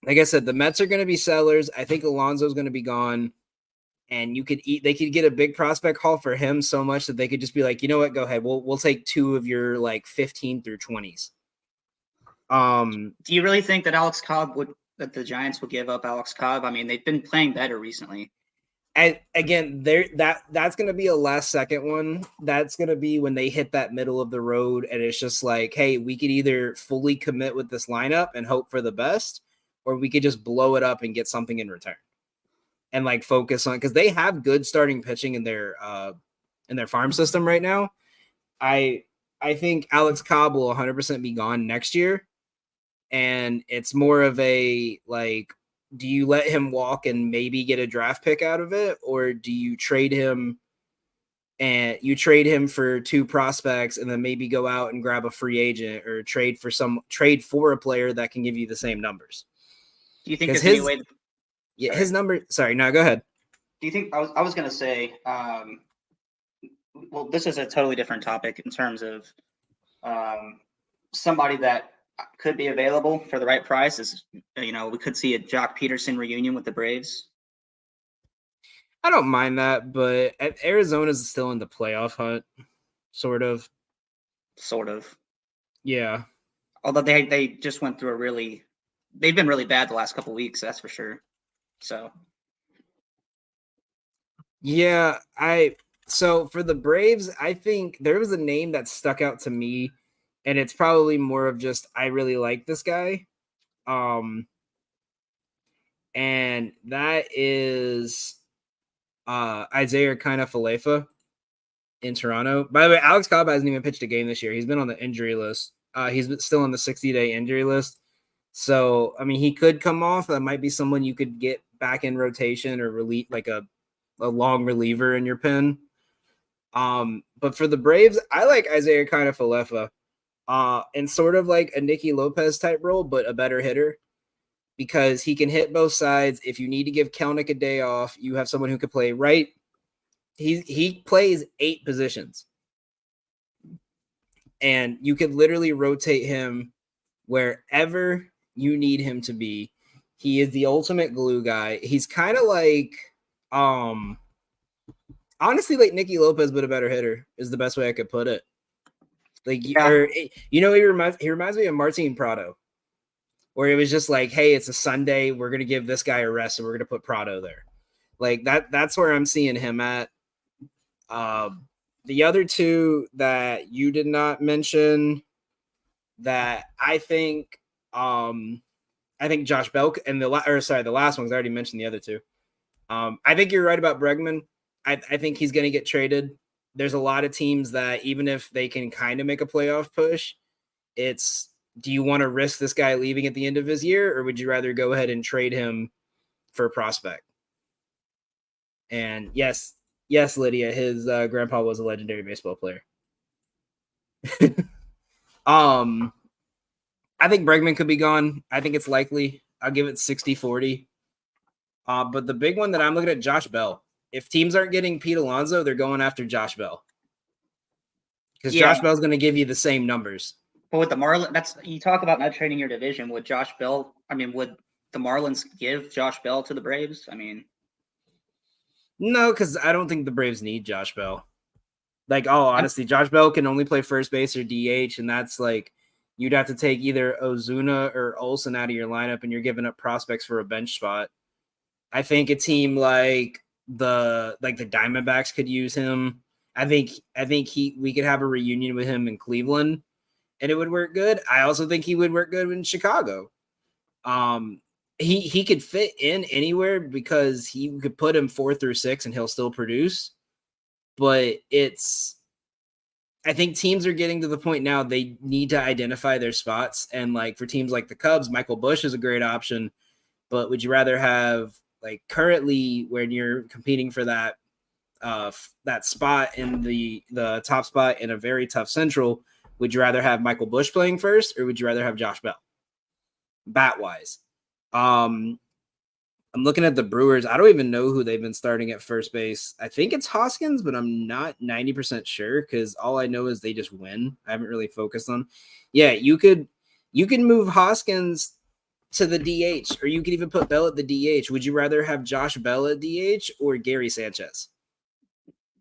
like I said, the Mets are going to be sellers. I think Alonso's going to be gone. And they could get a big prospect haul for him so much that they could just be like, you know what, go ahead. We'll take 2 of your like 15 through 20s. Do you really think that that the Giants will give up Alex Cobb? I mean, they've been playing better recently. And again, that's going to be a last second one. That's going to be when they hit that middle of the road. And it's just like, hey, we could either fully commit with this lineup and hope for the best, or we could just blow it up and get something in return. And like focus on, because they have good starting pitching in their farm system right now. I think Alex Cobb will 100% be gone next year, and it's more of a like, do you let him walk and maybe get a draft pick out of it, or do you trade him for 2 prospects and then maybe go out and grab a free agent or trade for a player that can give you the same numbers? Do you think there's any way? Yeah, his number. Sorry, no, go ahead. Do you think I was going to say? Well, this is a totally different topic in terms of somebody that could be available for the right price. Is we could see a Jock Peterson reunion with the Braves. I don't mind that, but Arizona's still in the playoff hunt, sort of. Yeah. Although they just went through they've been really bad the last couple of weeks. That's for sure. So, yeah, so for the Braves, I think there was a name that stuck out to me, and it's probably more of just I really like this guy, and that is Isaiah Kiner-Falefa in Toronto. By the way, Alex Cobb hasn't even pitched a game this year. He's been on the injury list. He's still on the 60-day injury list. So, I mean, he could come off. That might be someone you could get back in rotation or relieve, like a long reliever in your pen. But for the Braves, I like Isaiah Kiner-Falefa in sort of like a Nicky Lopez type role, but a better hitter, because he can hit both sides. If you need to give Kelnick a day off, you have someone who could play right. He plays 8 positions, and you could literally rotate him wherever you need him to be. He is the ultimate glue guy. He's kind of like, honestly, like Nicky Lopez, but a better hitter is the best way I could put it. Like, yeah. He reminds me of Martin Prado, where it was just like, hey, it's a Sunday, we're gonna give this guy a rest, and we're gonna put Prado there. Like that's where I'm seeing him at. The other 2 that you did not mention that I think Josh Bell and the last ones I already mentioned the other 2. I think you're right about Bregman. I think he's going to get traded. There's a lot of teams that even if they can kind of make a playoff push, it's, do you want to risk this guy leaving at the end of his year, or would you rather go ahead and trade him for a prospect? And yes, Lydia, his grandpa was a legendary baseball player. I think Bregman could be gone. I think it's likely. I'll give it 60-40. But the big one that I'm looking at, Josh Bell. If teams aren't getting Pete Alonso, they're going after Josh Bell. Because Josh Bell's going to give you the same numbers. But with the Marlins, you talk about not trading your division. Would the Marlins give Josh Bell to the Braves? I mean, no, because I don't think the Braves need Josh Bell. Like, honestly, Josh Bell can only play first base or DH, and that's like, you'd have to take either Ozuna or Olsen out of your lineup, and you're giving up prospects for a bench spot. I think a team like the Diamondbacks could use him. I think we could have a reunion with him in Cleveland and it would work good. I also think he would work good in Chicago. He could fit in anywhere because he could put him 4 through 6 and he'll still produce. But I think teams are getting to the point now they need to identify their spots. And like for teams like the Cubs, Michael Busch is a great option. But would you rather have like currently when you're competing for that spot in the top spot in a very tough Central, would you rather have Michael Busch playing first or would you rather have Josh Bell? Bat wise. I'm looking at the Brewers. I don't even know who they've been starting at first base. I think it's Hoskins, but I'm not 90% sure because all I know is they just win. I haven't really focused on. Yeah, you can move Hoskins to the DH, or you could even put Bell at the DH. Would you rather have Josh Bell at DH or Gary Sanchez?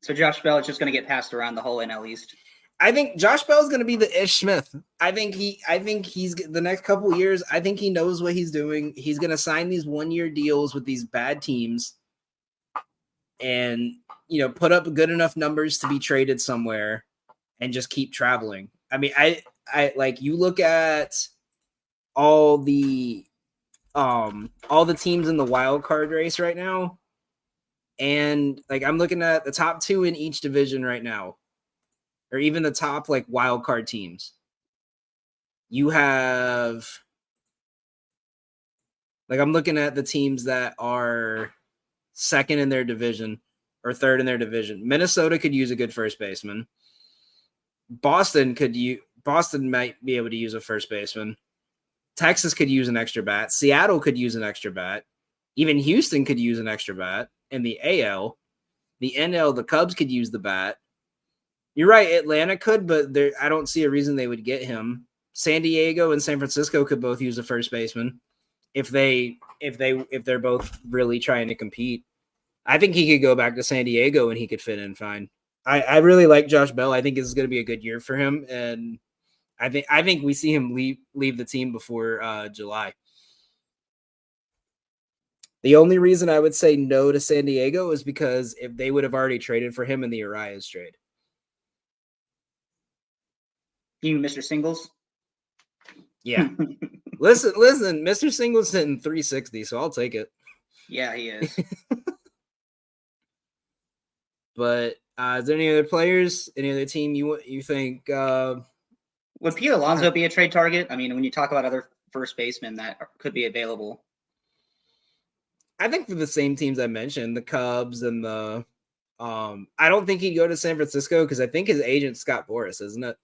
So Josh Bell is just going to get passed around the whole NL East. I think Josh Bell is going to be the Ish Smith. I think he's the next couple of years. I think he knows what he's doing. He's going to sign these 1-year deals with these bad teams, and put up good enough numbers to be traded somewhere, and just keep traveling. I mean, I like you look at all the teams in the wild card race right now, and like I'm looking at the top 2 in each division right now. Or even the top like wild card teams. You have like I'm looking at the teams that are second in their division or third in their division. Minnesota could use a good first baseman. Boston might be able to use a first baseman. Texas could use an extra bat. Seattle could use an extra bat. Even Houston could use an extra bat. In the AL, the NL, the Cubs could use the bat. You're right, Atlanta could, but I don't see a reason they would get him. San Diego and San Francisco could both use a first baseman if they're both really trying to compete. I think he could go back to San Diego and he could fit in fine. I really like Josh Bell. I think this is going to be a good year for him, and I think we see him leave the team before July. The only reason I would say no to San Diego is because if they would have already traded for him in the Urias trade. You, Mr. Singles? Yeah. listen, Mr. Singles hitting 360, so I'll take it. Yeah, he is. But is there any other players, any other team you think? Would Pete Alonso be a trade target? I mean, when you talk about other first basemen that could be available. I think for the same teams I mentioned, the Cubs and the I don't think he'd go to San Francisco because I think his agent's Scott Boras, isn't it?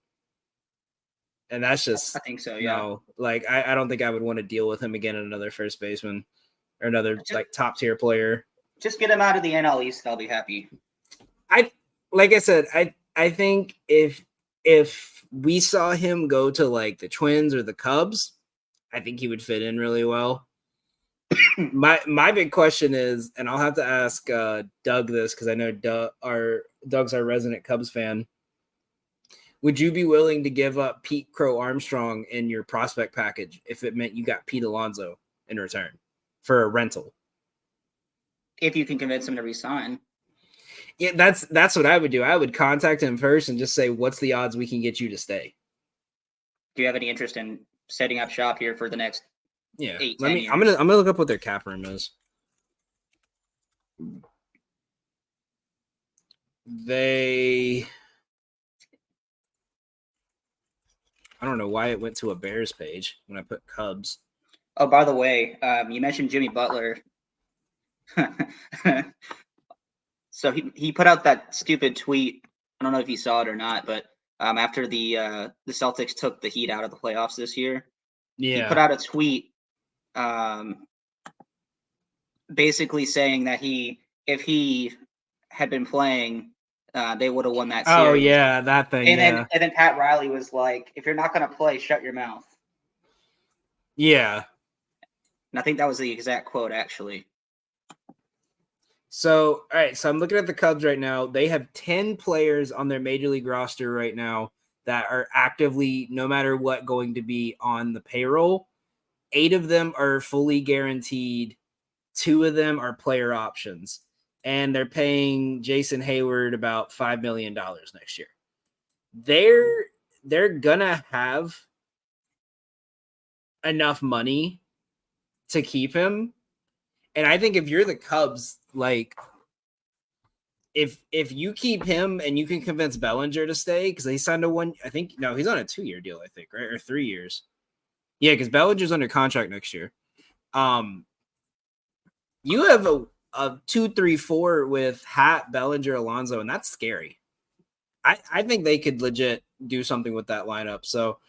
And that's just, I think so, yeah. No, like I don't think I would want to deal with him again, another first baseman or another like top tier player. Just get him out of the NL East, I'll be happy. Like I said, I think if we saw him go to like the Twins or the Cubs, I think he would fit in really well. My big question is, and I'll have to ask Doug this because I know Doug's our resident Cubs fan. Would you be willing to give up Pete Crow Armstrong in your prospect package if it meant you got Pete Alonso in return for a rental? If you can convince him to resign. Yeah, that's what I would do. I would contact him first and just say, what's the odds we can get you to stay? Do you have any interest in setting up shop here for the next 8-10 years? I'm gonna look up what their cap room is. I don't know why it went to a Bears page when I put Cubs. Oh, by the way, you mentioned Jimmy Butler. So he put out that stupid tweet. I don't know if you saw it or not, but after the Celtics took the Heat out of the playoffs this year, he put out a tweet basically saying that if he had been playing, they would have won that series. Oh yeah, that thing. And then Pat Riley was like, "If you're not going to play, shut your mouth." Yeah. And I think that was the exact quote, actually. So, all right. So I'm looking at the Cubs right now. They have 10 players on their major league roster right now that are actively, no matter what, going to be on the payroll. 8 of them are fully guaranteed. 2 of them are player options. and they're paying Jason Hayward about $5 million next year. They're gonna have enough money to keep him. And I think if you're the Cubs, like if you keep him and you can convince Bellinger to stay, because he signed he's on a 2-year deal, I think, right? Or 3 years. Yeah, because Bellinger's under contract next year. You have a 2-3-4 with Hat, Bellinger, Alonso, and that's scary. I think they could legit do something with that lineup. So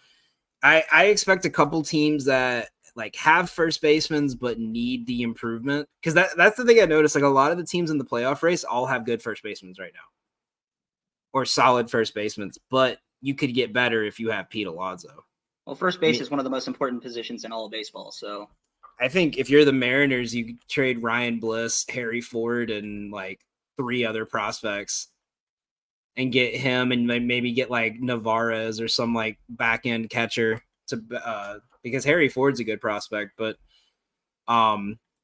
I expect a couple teams that like have first basemen but need the improvement, because that's the thing I noticed. Like a lot of the teams in the playoff race all have good first basemen right now, or solid first basemen, but you could get better if you have Pete Alonso. Well, first base is one of the most important positions in all of baseball. So I think if you're the Mariners, you could trade Ryan Bliss, Harry Ford, and like 3 other prospects and get him, and maybe get like Navarez or some like back end catcher to because Harry Ford's a good prospect, but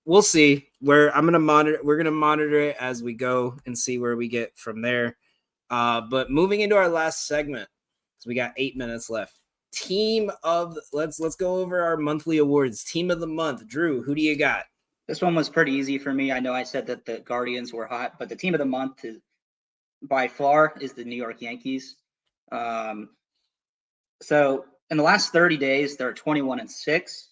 we'll see. We're gonna monitor it as we go and see where we get from there. But moving into our last segment, because we got 8 minutes left. Let's go over our monthly awards. Team of the month. Drew, who do you got? This one was pretty easy for me. I know I said that the Guardians were hot, but the team of the month by far is the New York Yankees. So in the last 30 days, they're 21-6.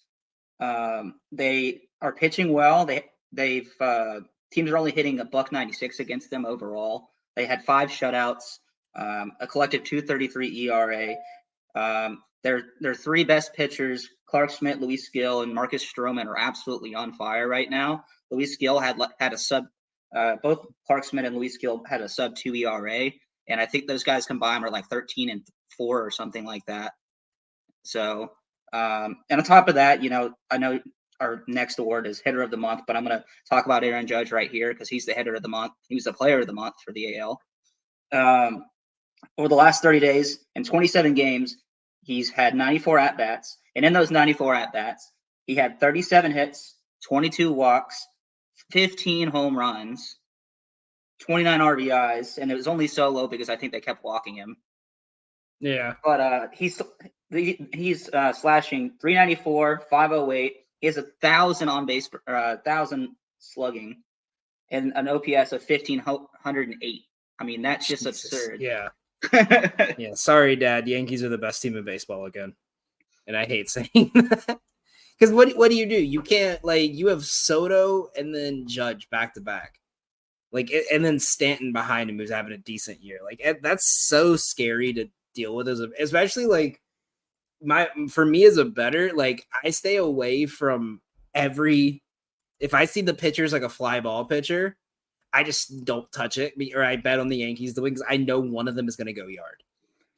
They are pitching well. They've teams are only hitting $1.96 against them overall. They had 5 shutouts, a collective 2.33 ERA. Their 3 best pitchers, Clark Schmidt, Luis Gil, and Marcus Stroman, are absolutely on fire right now. Luis Gil had a sub. Both Clark Schmidt and Luis Gil had a sub-2 ERA, and I think those guys combined were like 13-4 or something like that. So, and on top of that, I know our next award is hitter of the month, but I'm going to talk about Aaron Judge right here because he's the hitter of the month. He was the player of the month for the AL. Over the last 30 days and 27 games, he's had 94 at-bats, and in those 94 at-bats, he had 37 hits, 22 walks, 15 home runs, 29 RBIs, and it was only solo because I think they kept walking him. Yeah. But he's slashing 394, 508. He has 1,000 on base, 1,000 slugging, and an OPS of 1,508. I mean, that's just absurd. Yeah. Yeah. Sorry, Dad. Yankees are the best team in baseball again, and I hate saying that. Because what do? You can't, like, you have Soto and then Judge back to back, like, and then Stanton behind him who's having a decent year. Like, that's so scary to deal with, especially like for me as a bettor. Like, I stay away from if I see the pitcher's like a fly ball pitcher, I just don't touch it, or I bet on the Yankees the wings. I know one of them is going to go yard.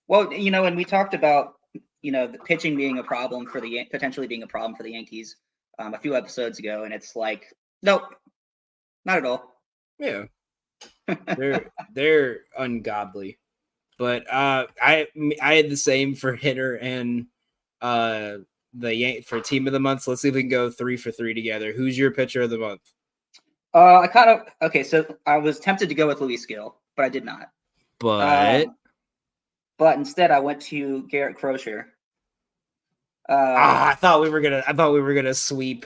Well, and we talked about the pitching being a problem potentially being a problem for the Yankees a few episodes ago, and it's like, nope, not at all. Yeah, they're ungodly. But I had the same for hitter and for team of the month. So let's see if we can go 3 for 3 together. Who's your pitcher of the month? So I was tempted to go with Luis Gil, but I did not. But instead I went to Garrett Crochet. I thought we were gonna sweep.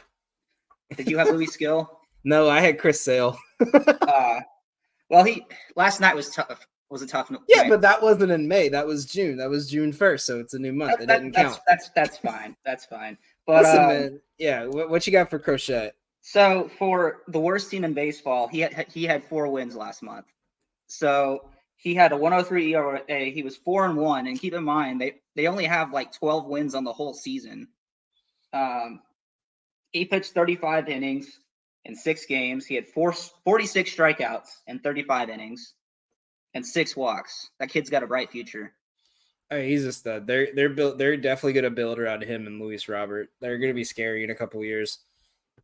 Did you have Luis Gil? No, I had Chris Sale. Well, last night was tough. Was a tough. Yeah, night. But that wasn't in May. That was June. That was June 1st, so it's a new month. It didn't count. That's fine. That's fine. But listen, man, yeah, what you got for Crochet? So for the worst team in baseball, he had 4 wins last month. So he had a 103 ERA. He was 4-1, and keep in mind they only have like 12 wins on the whole season. He pitched 35 innings in 6 games. He had 46 strikeouts in 35 innings and 6 walks. That kid's got a bright future. Hey, he's a stud. They're definitely going to build around him and Luis Robert. They're going to be scary in a couple of years.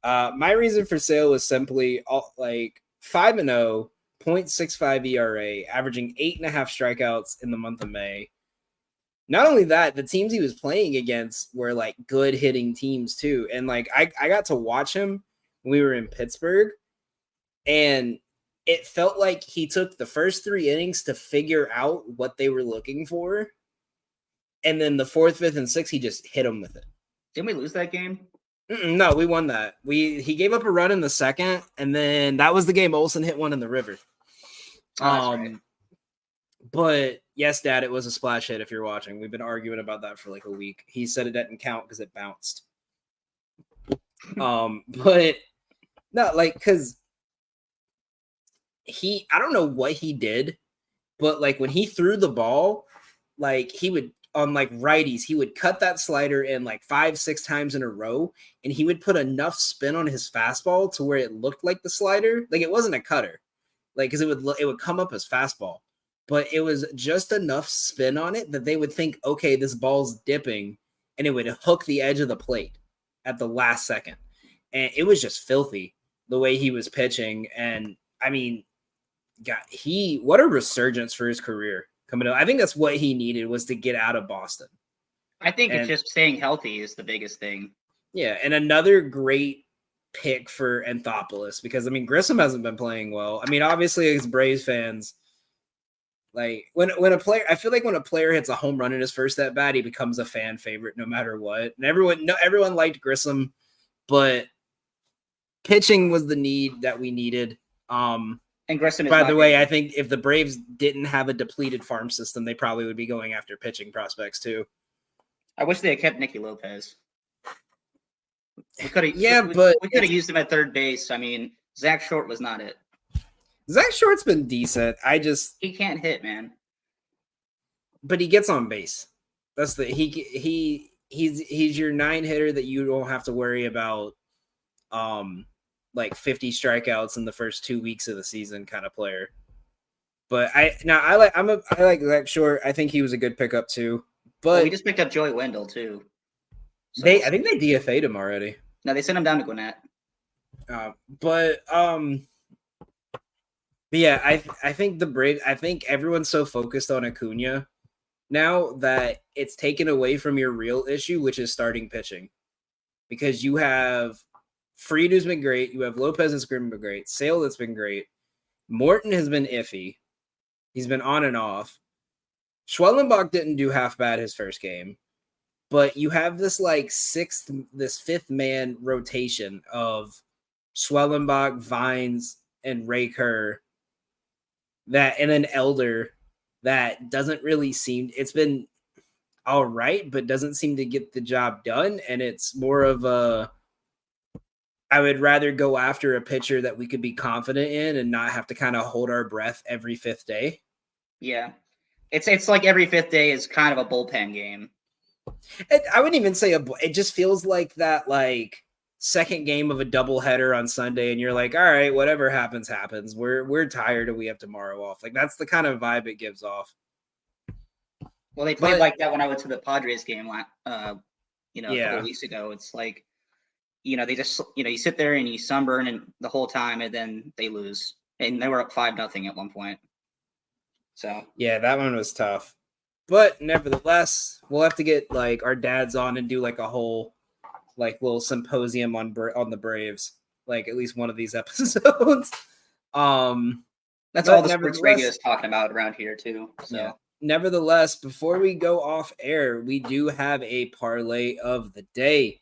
My reason for sale was simply 5-0, 0.65 ERA, averaging 8.5 strikeouts in the month of May. Not only that, the teams he was playing against were like good hitting teams too. And like I got to watch him when we were in Pittsburgh, and like he it felt like he took the first 3 innings to figure out what they were looking for. And then the 4th, 5th, and 6th, he just hit them with it. Didn't we lose that game? No, we won that. He gave up a run in the 2nd, and then that was the game Olsen hit one in the river. Oh, that's right. But yes, Dad, it was a splash hit if you're watching. We've been arguing about that for like a week. He said it didn't count because it bounced. But no, like, because I don't know what he did, but like when he threw the ball, like he would, on like righties, he would cut that slider in like 5-6 times in a row, and he would put enough spin on his fastball to where it looked like the slider. Like it wasn't a cutter, like because it would come up as fastball, but it was just enough spin on it that they would think, okay, this ball's dipping, and it would hook the edge of the plate at the last second. And it was just filthy the way he was pitching. And I mean, God, what a resurgence for his career coming up. I think that's what he needed, was to get out of Boston. I think it's just staying healthy is the biggest thing. Yeah, and another great pick for Anthopoulos, because I mean Grissom hasn't been playing well. I mean, obviously as Braves fans, like when a player, I feel like when a player hits a home run in his first at bat, he becomes a fan favorite no matter what. And everyone liked Grissom, but pitching was the need that we needed. And Grissom, by the way, I think if the Braves didn't have a depleted farm system, they probably would be going after pitching prospects too. I wish they had kept Nicky Lopez. We could have, we could have used him at third base. I mean, Zach Short was not it. Zach Short's been decent. He can't hit, man. But he gets on base. That's he's your 9 hitter that you don't have to worry about like 50 strikeouts in the first 2 weeks of the season kind of player. But I like Zach Short. I think he was a good pickup too. But we just picked up Joey Wendell too. So I think they DFA'd him already. No, they sent him down to Gwinnett. But yeah, I think the Braves. I think everyone's so focused on Acuna now that it's taken away from your real issue, which is starting pitching, because you have Fried, who's been great. You have Lopez, that's been great. Sale, that's been great. Morton has been iffy. He's been on and off. Schwellenbach didn't do half bad his first game, but you have this fifth man rotation of Schwellenbach, Vines, and Ray Kerr, and an Elder that doesn't really seem. It's been all right, but doesn't seem to get the job done. And it's more of I would rather go after a pitcher that we could be confident in and not have to kind of hold our breath every 5th day. Yeah. It's like every 5th day is kind of a bullpen game. I wouldn't even say it just feels like that, like second game of a doubleheader on Sunday, and you're like, all right, whatever happens, happens. We're tired and we have tomorrow off. Like that's the kind of vibe it gives off. Well, they played like that when I went to the Padres game, a couple weeks ago. It's like, they just, you sit there and you sunburn and the whole time, and then they lose, and they were up 5-0 at one point. So yeah, that one was tough, but nevertheless, we'll have to get like our dads on and do like a whole like little symposium on the Braves, like at least one of these episodes. That's all the sports radio is talking about around here too. So. Yeah. Nevertheless, before we go off air, we do have a parlay of the day.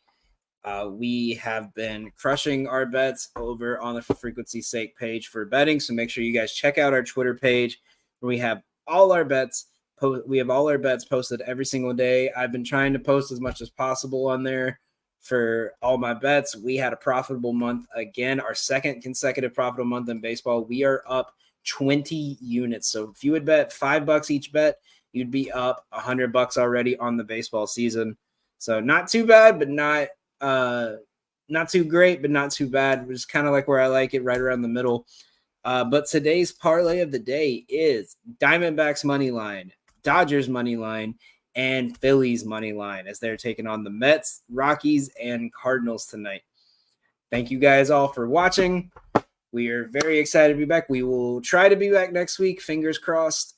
We have been crushing our bets over on the Frequency Sake page for betting, so make sure you guys check out our Twitter page where we have all our bets. We have all our bets posted every single day. I've been trying to post as much as possible on there for all my bets. We had a profitable month again, our second consecutive profitable month in baseball. We are up 20 units. So if you would bet $5 each bet, you'd be up $100 already on the baseball season. So not too bad, but not too great, but not too bad. Which is kind of like where I like it, right around the middle. But today's parlay of the day is Diamondbacks money line, Dodgers money line, and Phillies money line as they're taking on the Mets, Rockies, and Cardinals tonight. Thank you guys all for watching. We are very excited to be back. We will try to be back next week. Fingers crossed.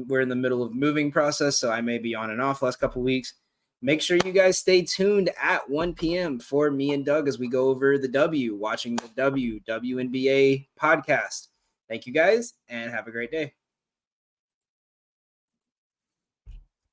We're in the middle of moving process, so I may be on and off the last couple of weeks. Make sure you guys stay tuned at 1 p.m. for me and Doug as we go over watching the WNBA podcast. Thank you guys and have a great day.